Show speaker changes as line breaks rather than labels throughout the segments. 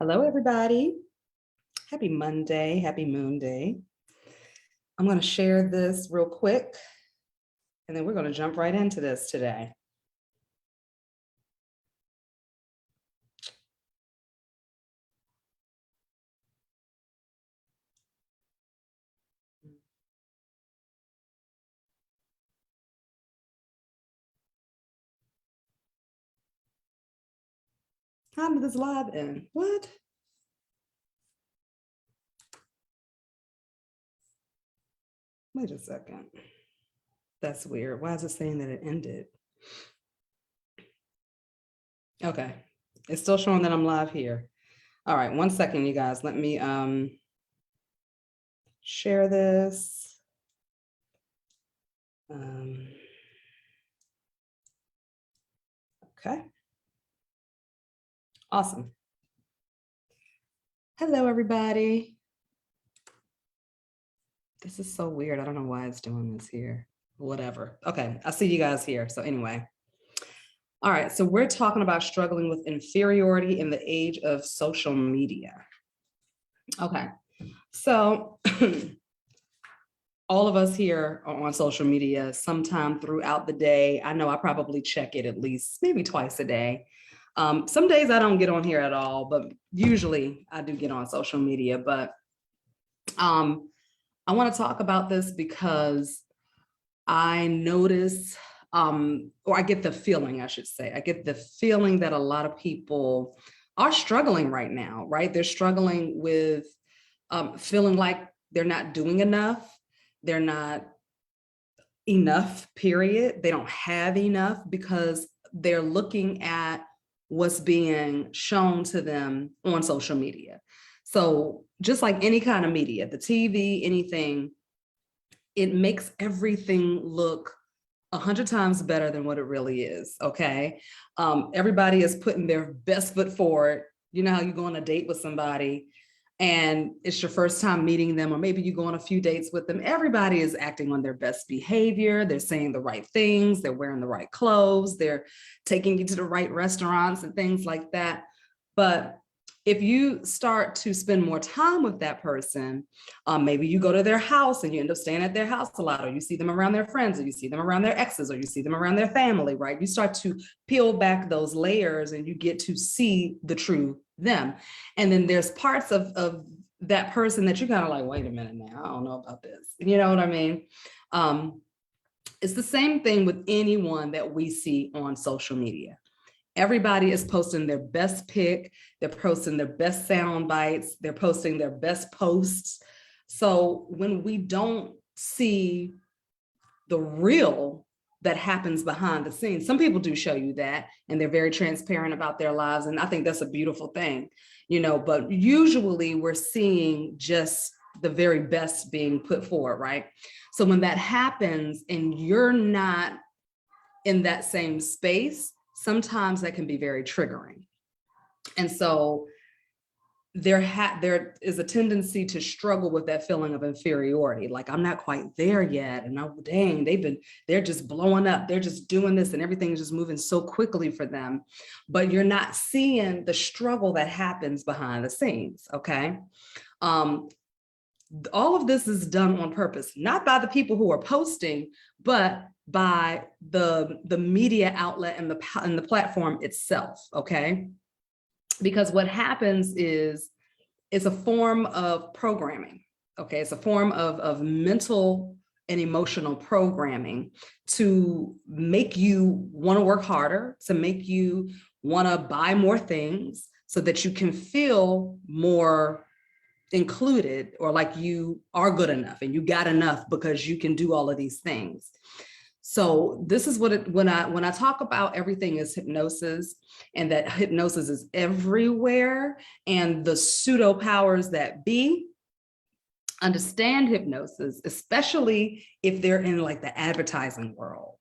Hello, everybody. Happy Monday, happy Moon Day. I'm going to share this real quick, and then we're going to jump right into this today. How did this live end? What? Wait a second. That's weird. Why is it saying that it ended? Okay. It's still showing that I'm live here. All right, 1 second, you guys. Let me share this. Okay. Awesome. Hello, everybody. This is so weird. I don't know why it's doing this here. Whatever. Okay, I see you guys here. So anyway. All right, so we're talking about struggling with inferiority in the age of social media. Okay, so all of us here are on social media sometime throughout the day. I know I probably check it at least maybe twice a day. Some days I don't get on here at all, but usually I do get on social media. But I want to talk about this because I notice, or I get the feeling, I should say, I get the feeling that a lot of people are struggling right now, right? They're struggling with feeling like they're not doing enough. They're not enough, period. They don't have enough because they're looking at what's being shown to them on social media. So just like any kind of media, the TV, anything, it makes everything look 100 times better than what it really is, okay? Everybody is putting their best foot forward. You know how you go on a date with somebody and it's your first time meeting them, or maybe you go on a few dates with them. Everybody is acting on their best behavior. They're saying the right things. They're wearing the right clothes. They're taking you to the right restaurants and things like that. But if you start to spend more time with that person, maybe you go to their house and you end up staying at their house a lot, or you see them around their friends, or you see them around their exes, or you see them around their family, right? You start to peel back those layers and you get to see the true them. And then there's parts of that person that you're kind of like, wait a minute now, I don't know about this. You know what I mean? It's the same thing with anyone that we see on social media. Everybody is posting their best pic, they're posting their best sound bites, they're posting their best posts. So when we don't see the real that happens behind the scenes, some people do show you that, and they're very transparent about their lives. And I think that's a beautiful thing, you know, but usually we're seeing just the very best being put forward, right? So when that happens and you're not in that same space, sometimes that can be very triggering. And so there is a tendency to struggle with that feeling of inferiority. Like, I'm not quite there yet. And oh, dang, they're just blowing up. They're just doing this and everything's just moving so quickly for them. But you're not seeing the struggle that happens behind the scenes, okay? All of this is done on purpose, not by the people who are posting, but by the media outlet and the platform itself, okay? Because what happens is it's a form of programming, okay? It's a form of mental and emotional programming to make you want to work harder, to make you want to buy more things so that you can feel more included, or like you are good enough and you got enough because you can do all of these things. So this is what when I talk about everything is hypnosis, and that hypnosis is everywhere, and the pseudo powers that be understand hypnosis, especially if they're in like the advertising world,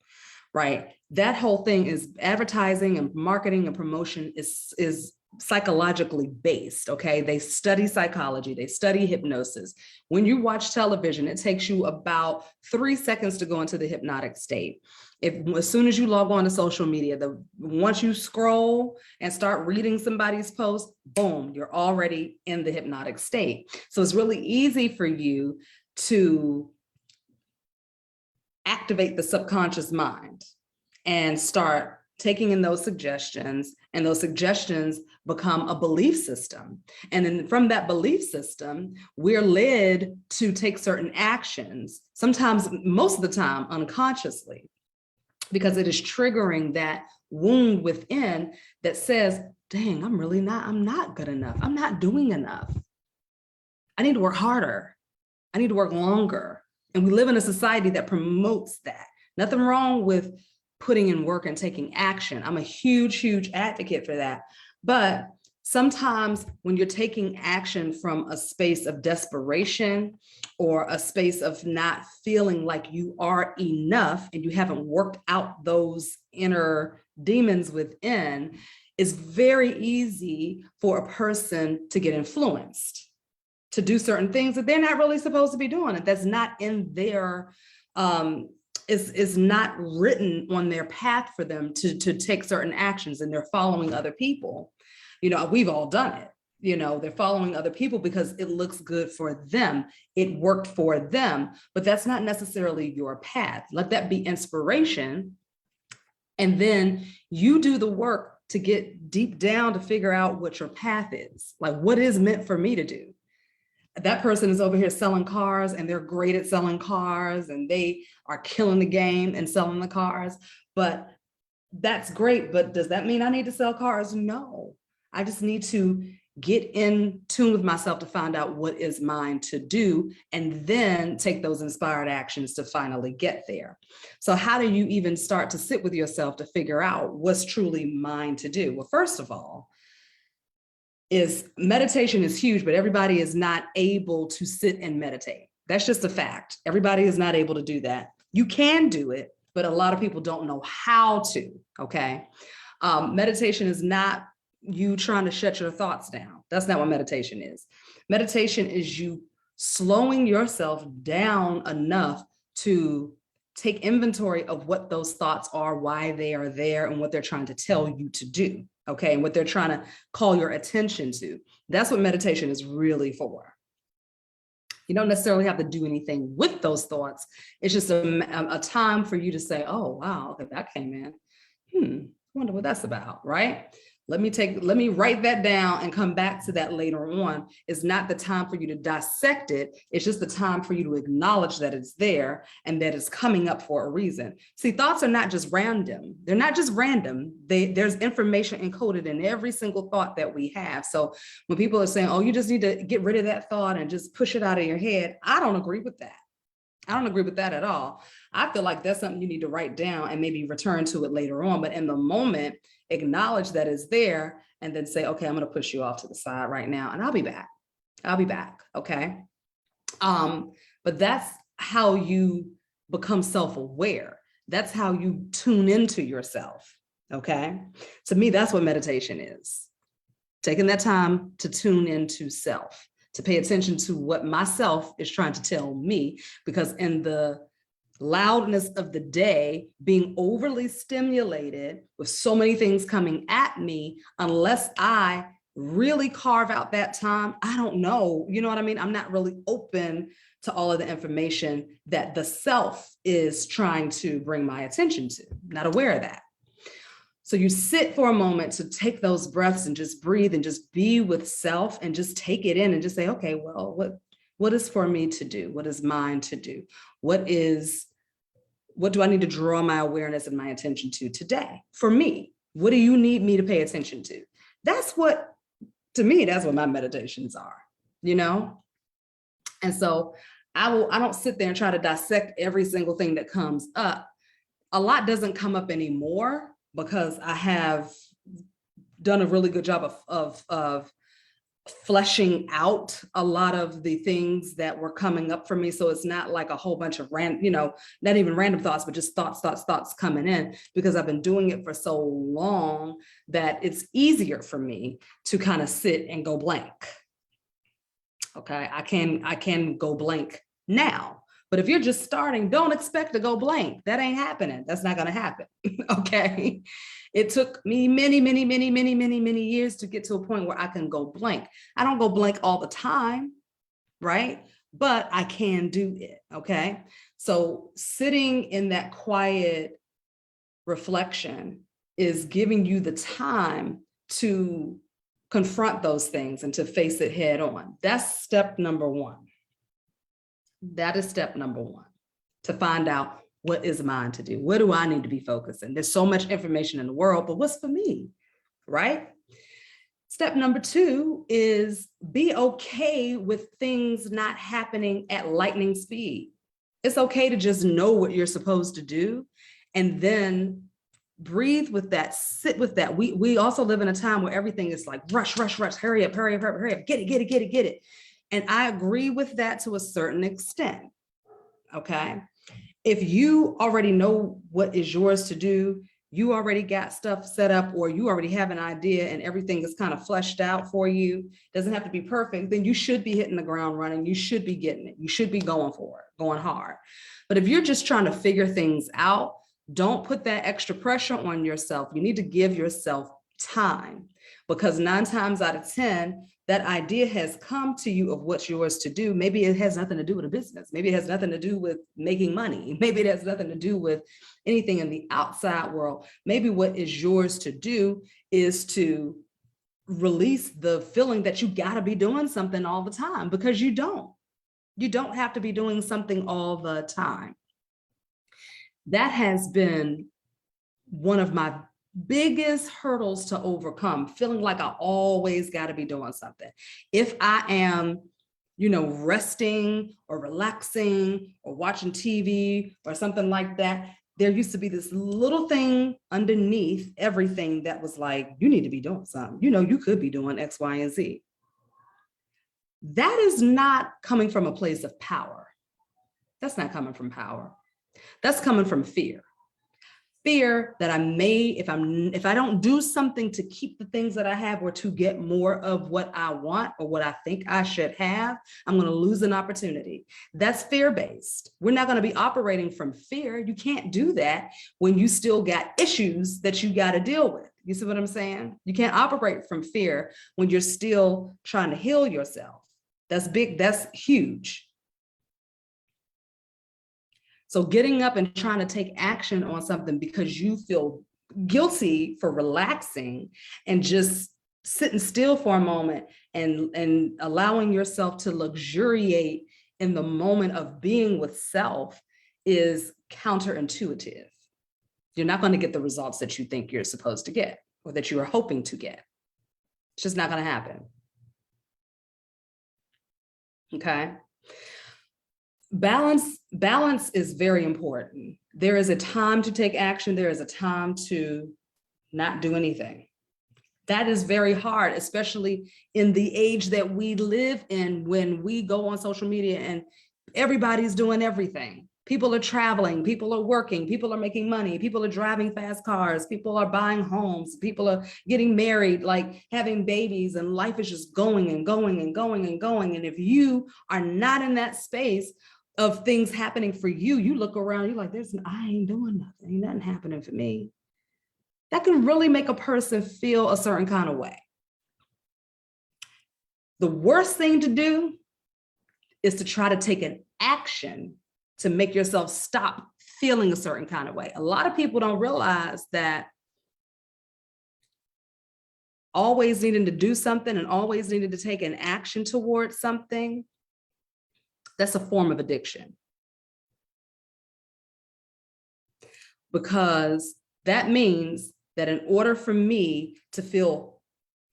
right? That whole thing is advertising and marketing and promotion is psychologically based, okay? They study psychology, they study hypnosis. When you watch television, it takes you about 3 seconds to go into the hypnotic state. As soon as you log on to social media, once you scroll and start reading somebody's post, boom, you're already in the hypnotic state. So it's really easy for you to activate the subconscious mind and start taking in those suggestions, and those suggestions become a belief system. And then from that belief system, we're led to take certain actions, sometimes, most of the time, unconsciously, because it is triggering that wound within that says, dang, I'm not good enough. I'm not doing enough. I need to work harder. I need to work longer. And we live in a society that promotes that. Nothing wrong with putting in work and taking action. I'm a huge, huge advocate for that. But sometimes when you're taking action from a space of desperation or a space of not feeling like you are enough and you haven't worked out those inner demons within, it's very easy for a person to get influenced to do certain things that they're not really supposed to be doing. And that's not in their, is not written on their path for them to take certain actions, and they're following other people. You know, we've all done it. You know, they're following other people because it looks good for them. It worked for them, but that's not necessarily your path. Let that be inspiration. And then you do the work to get deep down to figure out what your path is. Like, what is meant for me to do? That person is over here selling cars and they're great at selling cars and they are killing the game and selling the cars, but that's great. But does that mean I need to sell cars? No, I just need to get in tune with myself to find out what is mine to do and then take those inspired actions to finally get there. So how do you even start to sit with yourself to figure out what's truly mine to do? Well, first of all, meditation is huge, but everybody is not able to sit and meditate. That's just a fact. Everybody is not able to do that. You can do it, but a lot of people don't know how to, okay? Meditation is not you trying to shut your thoughts down. That's not what meditation is. Meditation is you slowing yourself down enough to take inventory of what those thoughts are, why they are there, and what they're trying to tell you to do. Okay, and what they're trying to call your attention to. That's what meditation is really for. You don't necessarily have to do anything with those thoughts. It's just a time for you to say, oh, wow, okay, that came in. I wonder what that's about, right? Let me write that down and come back to that later on. It's not the time for you to dissect it. It's just the time for you to acknowledge that it's there and that it's coming up for a reason. See, thoughts are not just random. They're not just random. There's information encoded in every single thought that we have. So when people are saying, oh, you just need to get rid of that thought and just push it out of your head, I don't agree with that. I don't agree with that at all. I feel like that's something you need to write down and maybe return to it later on. But in the moment, acknowledge that it's there and then say, okay, I'm going to push you off to the side right now and I'll be back. I'll be back. Okay. But that's how you become self-aware. That's how you tune into yourself. Okay. To me, that's what meditation is. Taking that time to tune into self, to pay attention to what myself is trying to tell me, because in the loudness of the day, being overly stimulated with so many things coming at me, unless I really carve out that time, I don't know, you know what I mean? I'm not really open to all of the information that the self is trying to bring my attention to, not aware of that. So you sit for a moment to take those breaths and just breathe and just be with self and just take it in and just say, okay, well, what is for me to do? What is mine to do? What do I need to draw my awareness and my attention to today? For me, what do you need me to pay attention to? To me, that's what my meditations are, you know? And so I don't sit there and try to dissect every single thing that comes up. A lot doesn't come up anymore because I have done a really good job of fleshing out a lot of the things that were coming up for me. So it's not like a whole bunch of not even random thoughts, but just thoughts coming in, because I've been doing it for so long that it's easier for me to kind of sit and go blank. Okay, I can go blank now. But if you're just starting, don't expect to go blank. That ain't happening. That's not going to happen. Okay. It took me many years to get to a point where I can go blank. I don't go blank all the time, right? But I can do it. Okay. So sitting in that quiet reflection is giving you the time to confront those things and to face it head on. That's step number one. That is step number one, to find out what is mine to do. What do I need to be focusing? There's so much information in the world, but what's for me, right? Step number two is be okay with things not happening at lightning speed. It's okay to just know what you're supposed to do and then breathe with that, sit with that. We also live in a time where everything is like rush, hurry up, get it. And I agree with that to a certain extent, okay? If you already know what is yours to do, you already got stuff set up, or you already have an idea and everything is kind of fleshed out for you, doesn't have to be perfect, then you should be hitting the ground running. You should be getting it. You should be going for it, going hard. But if you're just trying to figure things out, don't put that extra pressure on yourself. You need to give yourself time, because 9 times out of 10, that idea has come to you of what's yours to do. Maybe it has nothing to do with a business. Maybe it has nothing to do with making money. Maybe it has nothing to do with anything in the outside world. Maybe what is yours to do is to release the feeling that you gotta be doing something all the time, because you don't. You don't have to be doing something all the time. That has been one of my biggest hurdles to overcome, feeling like I always got to be doing something. If I am, resting or relaxing or watching TV or something like that, there used to be this little thing underneath everything that was like, you need to be doing something. You could be doing X, Y, and Z. That is not coming from a place of power. That's not coming from power. That's coming from fear. Fear that I may, if I don't do something to keep the things that I have or to get more of what I want or what I think I should have, I'm going to lose an opportunity. That's fear-based. We're not going to be operating from fear. You can't do that when you still got issues that you got to deal with. You see what I'm saying? You can't operate from fear when you're still trying to heal yourself. That's big. That's huge. So getting up and trying to take action on something because you feel guilty for relaxing and just sitting still for a moment and allowing yourself to luxuriate in the moment of being with self is counterintuitive. You're not going to get the results that you think you're supposed to get or that you are hoping to get. It's just not going to happen. Okay. Balance is very important. There is a time to take action. There is a time to not do anything. That is very hard, especially in the age that we live in, when we go on social media and everybody's doing everything. People are traveling, people are working, people are making money, people are driving fast cars, people are buying homes, people are getting married, like having babies, and life is just going and going and going and going. And if you are not in that space of things happening for you, you look around, you're like, I ain't doing nothing, ain't nothing happening for me. That can really make a person feel a certain kind of way. The worst thing to do is to try to take an action to make yourself stop feeling a certain kind of way. A lot of people don't realize that always needing to do something and always needing to take an action towards something, that's a form of addiction. Because that means that in order for me to feel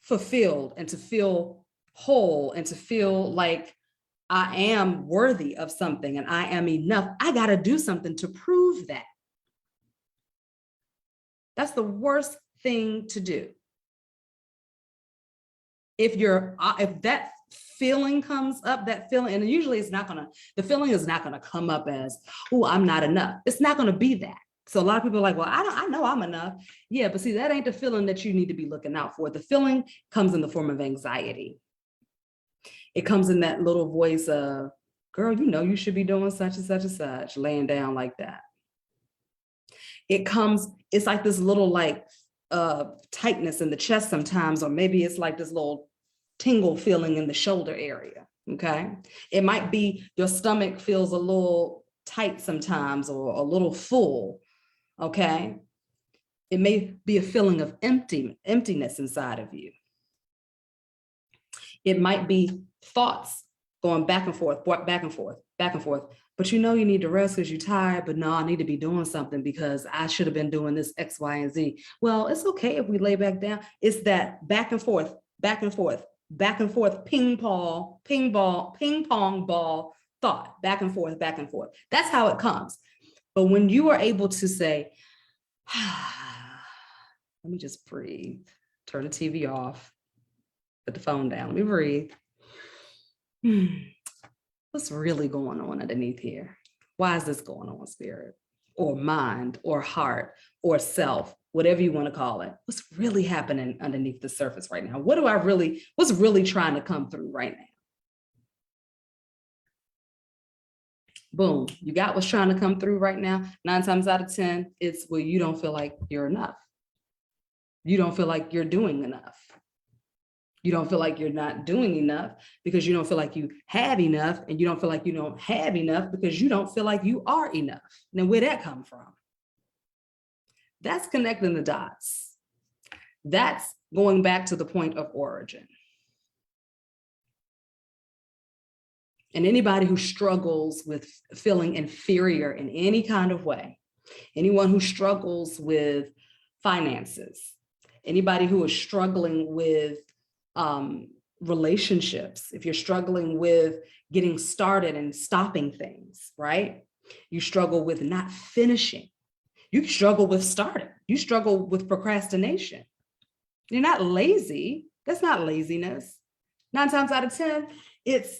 fulfilled and to feel whole and to feel like I am worthy of something and I am enough, I got to do something to prove that. That's the worst thing to do. if that feeling comes up, that feeling, and usually the feeling is not gonna come up as, oh, I'm not enough. It's not gonna be that. So a lot of people are like, well, I know I'm enough. Yeah, but see, that ain't the feeling that you need to be looking out for. The feeling comes in the form of anxiety. It comes in that little voice of, girl, you know, you should be doing such and such and such, laying down like that. It's like this little tightness in the chest sometimes, or maybe it's like this little tingle feeling in the shoulder area, okay? It might be your stomach feels a little tight sometimes or a little full, okay? It may be a feeling of emptiness inside of you. It might be thoughts going back and forth, back and forth, back and forth. But you know you need to rest because you're tired, but no, I need to be doing something because I should have been doing this X, Y, and Z. Well, it's okay if we lay back down. It's that back and forth, back and forth, back and forth, ping pong ball thought, back and forth, back and forth. That's how it comes. But when you are able to say, let me just breathe, turn the TV off, put the phone down, let me breathe. What's really going on underneath here? Why is this going on, spirit? Or mind, or heart, or self, whatever you want to call it. What's really happening underneath the surface right now? What's really trying to come through right now? Boom, you got what's trying to come through right now. 9 times out of 10, it's where you don't feel like you're enough. You don't feel like you're doing enough. You don't feel like you're not doing enough because you don't feel like you have enough, and you don't feel like you don't have enough because you don't feel like you are enough. Now, where'd that come from? That's connecting the dots. That's going back to the point of origin. And anybody who struggles with feeling inferior in any kind of way, anyone who struggles with finances, anybody who is struggling with relationships, if you're struggling with getting started and stopping things, right? You struggle with not finishing. You struggle with starting. You struggle with procrastination. You're not lazy. That's not laziness. 9 times out of 10, it's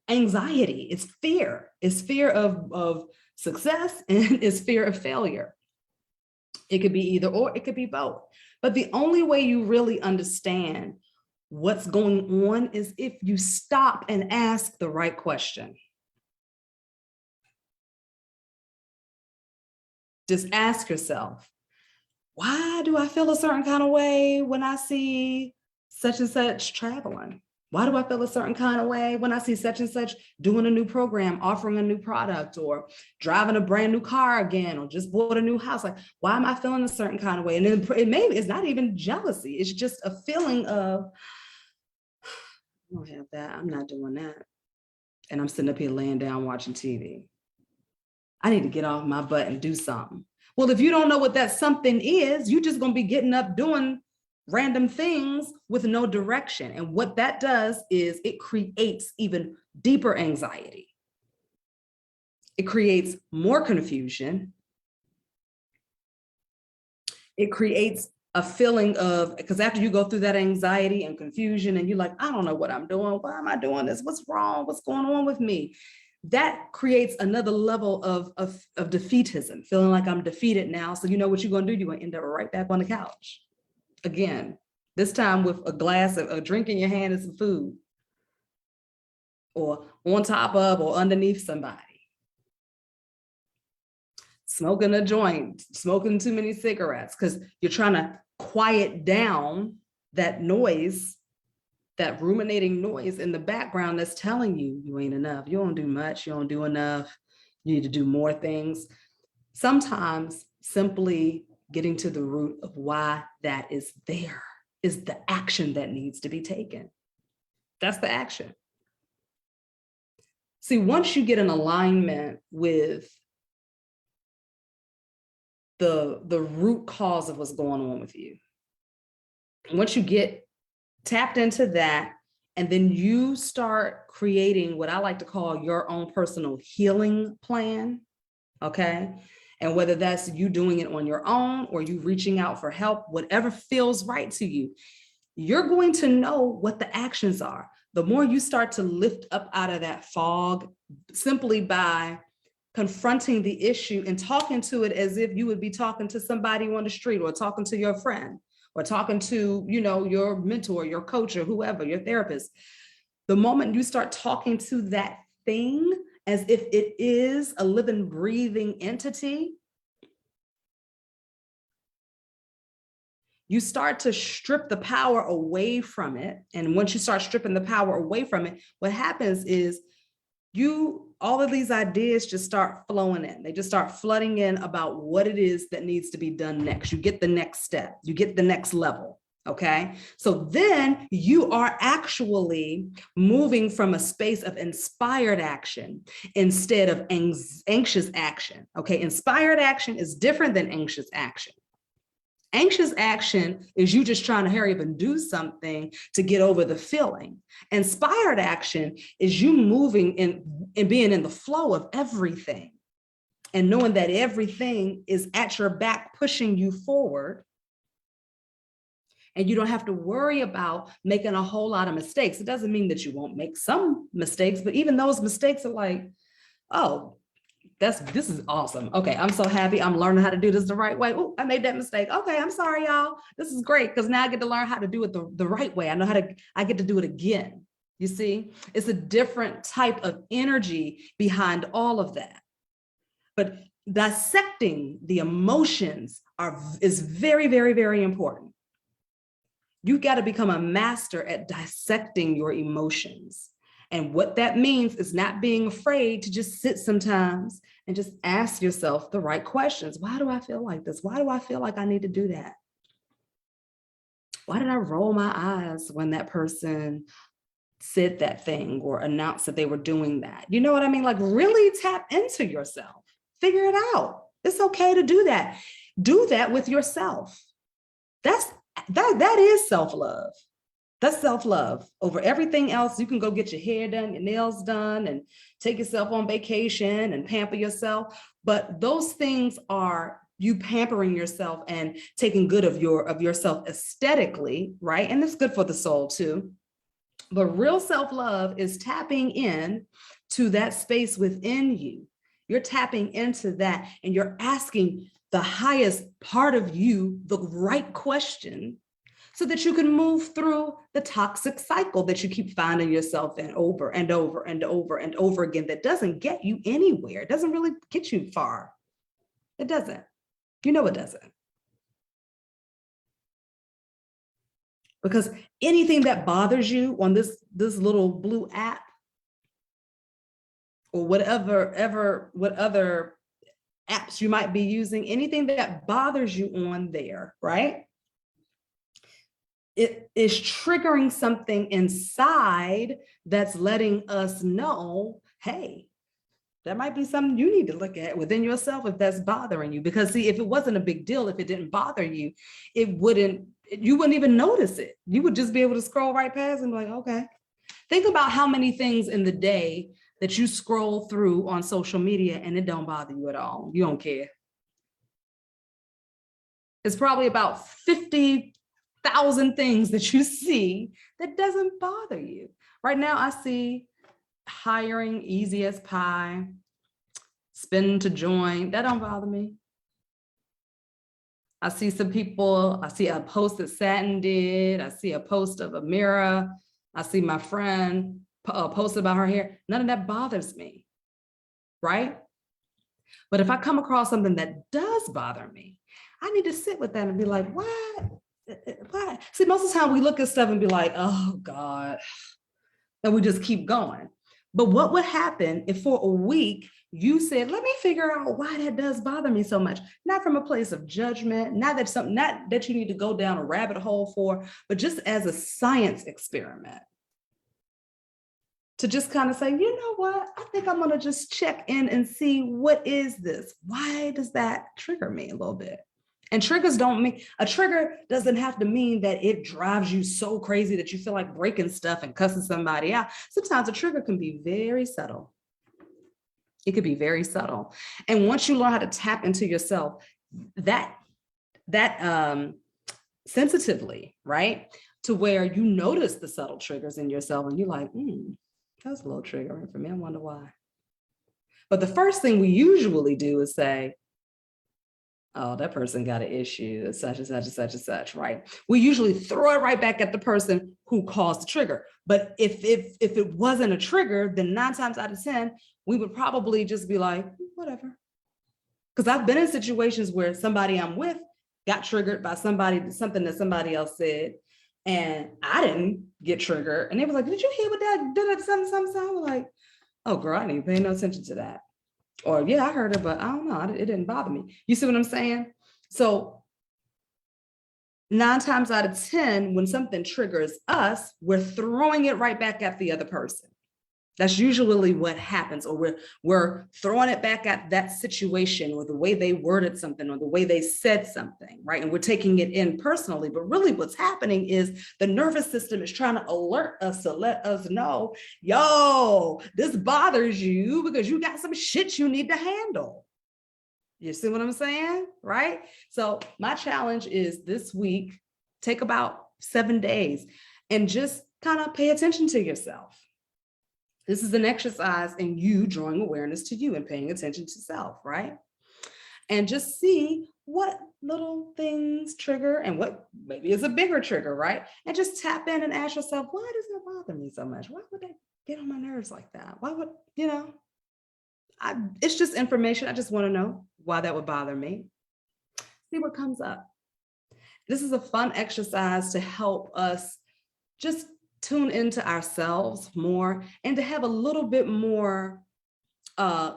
anxiety. It's fear. It's fear of success, and it's fear of failure. It could be either or, it could be both. But the only way you really understand what's going on is if you stop and ask the right question. Just ask yourself, why do I feel a certain kind of way when I see such and such traveling? Why do I feel a certain kind of way when I see such and such doing a new program, offering a new product, or driving a brand new car again, or just bought a new house? Like, why am I feeling a certain kind of way? And then it's not even jealousy. It's just a feeling of, I don't have that. I'm not doing that. And I'm sitting up here laying down watching TV. I need to get off my butt and do something. Well, if you don't know what that something is, you're just going to be getting up doing random things with no direction. And what that does is it creates even deeper anxiety. It creates more confusion. It creates a feeling of, because after you go through that anxiety and confusion and you're like, I don't know what I'm doing. Why am I doing this? What's wrong? What's going on with me? That creates another level of defeatism, feeling like I'm defeated now. So you know what you're going to do? You're going to end up right back on the couch again, this time with a glass of a drink in your hand and some food, or on top of or underneath somebody. Smoking a joint, smoking too many cigarettes, because you're trying to quiet down that noise, that ruminating noise in the background that's telling you you ain't enough, you don't do much, you don't do enough, you need to do more things. Sometimes simply getting to the root of why that is there is the action that needs to be taken. That's the action. See, once you get in alignment with the root cause of what's going on with you, once you get tapped into that, and then you start creating what I like to call your own personal healing plan, okay? And whether that's you doing it on your own or you reaching out for help, whatever feels right to you, you're going to know what the actions are. The more you start to lift up out of that fog simply by confronting the issue and talking to it as if you would be talking to somebody on the street, or talking to your friend, or talking to, your mentor, your coach, or whoever, your therapist. The moment you start talking to that thing as if it is a living, breathing entity, you start to strip the power away from it. And once you start stripping the power away from it, what happens is all of these ideas just start flowing in. They just start flooding in about what it is that needs to be done next. You get the next step, you get the next level. Okay. So then you are actually moving from a space of inspired action instead of anxious action. Okay. Inspired action is different than anxious action. Anxious action is you just trying to hurry up and do something to get over the feeling. Inspired action is you moving in and being in the flow of everything and knowing that everything is at your back, pushing you forward. And you don't have to worry about making a whole lot of mistakes. It doesn't mean that you won't make some mistakes, but even those mistakes are like, oh, this is awesome. Okay, I'm so happy I'm learning how to do this the right way. Oh, I made that mistake. Okay, I'm sorry, y'all. This is great because now I get to learn how to do it the right way. I get to do it again. You see, it's a different type of energy behind all of that. But dissecting the emotions is very, very, very important. You've got to become a master at dissecting your emotions. And what that means is not being afraid to just sit sometimes and just ask yourself the right questions. Why do I feel like this? Why do I feel like I need to do that? Why did I roll my eyes when that person said that thing or announced that they were doing that? You know what I mean? Like, really tap into yourself. Figure it out. It's okay to do that. Do that with yourself. That is self-love. That's self-love over everything else. You can go get your hair done, your nails done, and take yourself on vacation and pamper yourself. But those things are you pampering yourself and taking good of yourself aesthetically, right? And it's good for the soul too. But real self-love is tapping in to that space within you. You're tapping into that and you're asking the highest part of you the right question, so that you can move through the toxic cycle that you keep finding yourself in over and over and over and over again that doesn't get you anywhere. It doesn't really get you far. It doesn't. You know it doesn't. Because anything that bothers you on this little blue app or whatever apps you might be using, anything that bothers you on there, right? It is triggering something inside that's letting us know, hey, that might be something you need to look at within yourself if that's bothering you. Because see, if it wasn't a big deal, if it didn't bother you, you wouldn't even notice it. You would just be able to scroll right past and be like, okay. Think about how many things in the day that you scroll through on social media and it don't bother you at all. You don't care. It's probably about 50,000 things that you see that doesn't bother you. Right now, I see hiring easy as pie, spin to join. That don't bother me. I see some people, I see a post that Satin did. I see a post of Amira. I see my friend posted about her hair. None of that bothers me, right? But if I come across something that does bother me, I need to sit with that and be like, what? See, most of the time we look at stuff and be like, oh God, and we just keep going. But what would happen if for a week you said, let me figure out why that does bother me so much? Not from a place of judgment, not that you need to go down a rabbit hole for, but just as a science experiment. To just kind of say, you know what, I think I'm gonna just check in and see what is this? Why does that trigger me a little bit? And a trigger doesn't have to mean that it drives you so crazy that you feel like breaking stuff and cussing somebody out. Sometimes a trigger can be very subtle. It could be very subtle. And once you learn how to tap into yourself, that sensitively, right? to where you notice the subtle triggers in yourself and you're like, that's a little triggering for me. I wonder why. But the first thing we usually do is say, oh, that person got an issue, such and such and such and such, right? We usually throw it right back at the person who caused the trigger. But if it wasn't a trigger, then 9 times out of 10, we would probably just be like, whatever. Because I've been in situations where somebody I'm with got triggered by something that somebody else said, and I didn't get triggered. And they was like, did you hear what that did? Something? I was like, oh girl, I didn't pay no attention to that. Or yeah, I heard it, but I don't know. It didn't bother me. You see what I'm saying? So 9 times out of 10, when something triggers us, we're throwing it right back at the other person. That's usually what happens, or we're throwing it back at that situation, or the way they worded something, or the way they said something, right? And we're taking it in personally, but really what's happening is the nervous system is trying to alert us to let us know, yo, this bothers you because you got some shit you need to handle. You see what I'm saying, right? So my challenge is this week, take about 7 days and just kind of pay attention to yourself. This is an exercise in you drawing awareness to you and paying attention to self, right? And just see what little things trigger and what maybe is a bigger trigger, right? And just tap in and ask yourself, why does that bother me so much? Why would that get on my nerves like that? Why would, it's just information. I just want to know why that would bother me. See what comes up. This is a fun exercise to help us just tune into ourselves more and to have a little bit more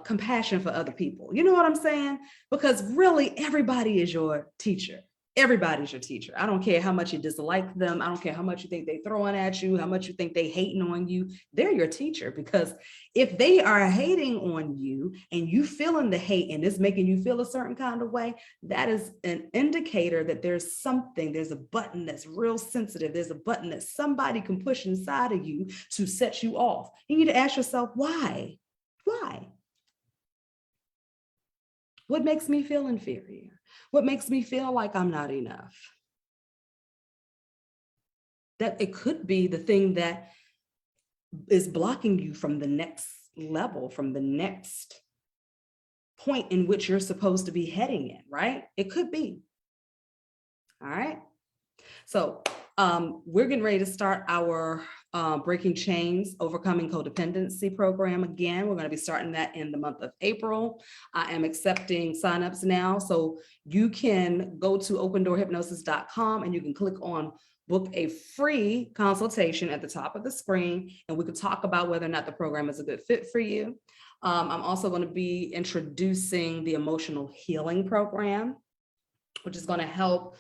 compassion for other people. You know what I'm saying? Because really everybody is your teacher. Everybody's your teacher. I don't care how much you dislike them. I don't care how much you think they're throwing at you, how much you think they hating on you. They're your teacher, because if they are hating on you and you feeling the hate and it's making you feel a certain kind of way, that is an indicator that there's a button that's real sensitive. There's a button that somebody can push inside of you to set you off. You need to ask yourself, why? Why? What makes me feel inferior? What makes me feel like I'm not enough? That it could be the thing that is blocking you from the next level, from the next point in which you're supposed to be heading in, right? It could be. All right. So we're getting ready to start our Breaking Chains, Overcoming Codependency program again. We're going to be starting that in the month of April. I am accepting signups now. So you can go to opendoorhypnosis.com and you can click on book a free consultation at the top of the screen, and we could talk about whether or not the program is a good fit for you. I'm also going to be introducing the emotional healing program, which is going to help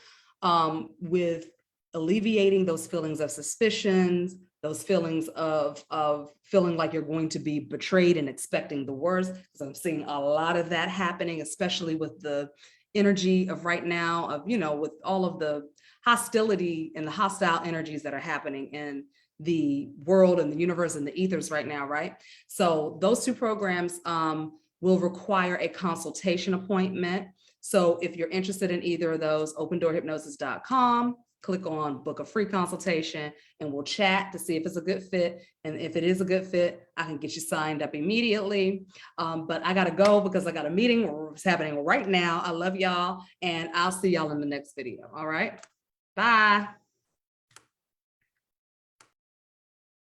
with alleviating those feelings of suspicions, those feelings of feeling like you're going to be betrayed and expecting the worst. Because I'm seeing a lot of that happening, especially with the energy of right now, of, with all of the hostility and the hostile energies that are happening in the world and the universe and the ethers right now, right? So those 2 programs will require a consultation appointment. So if you're interested in either of those, opendoorhypnosis.com, click on book a free consultation and we'll chat to see if it's a good fit. And if it is a good fit, I can get you signed up immediately. But I got to go because I got a meeting that's happening right now. I love y'all and I'll see y'all in the next video. All right. Bye.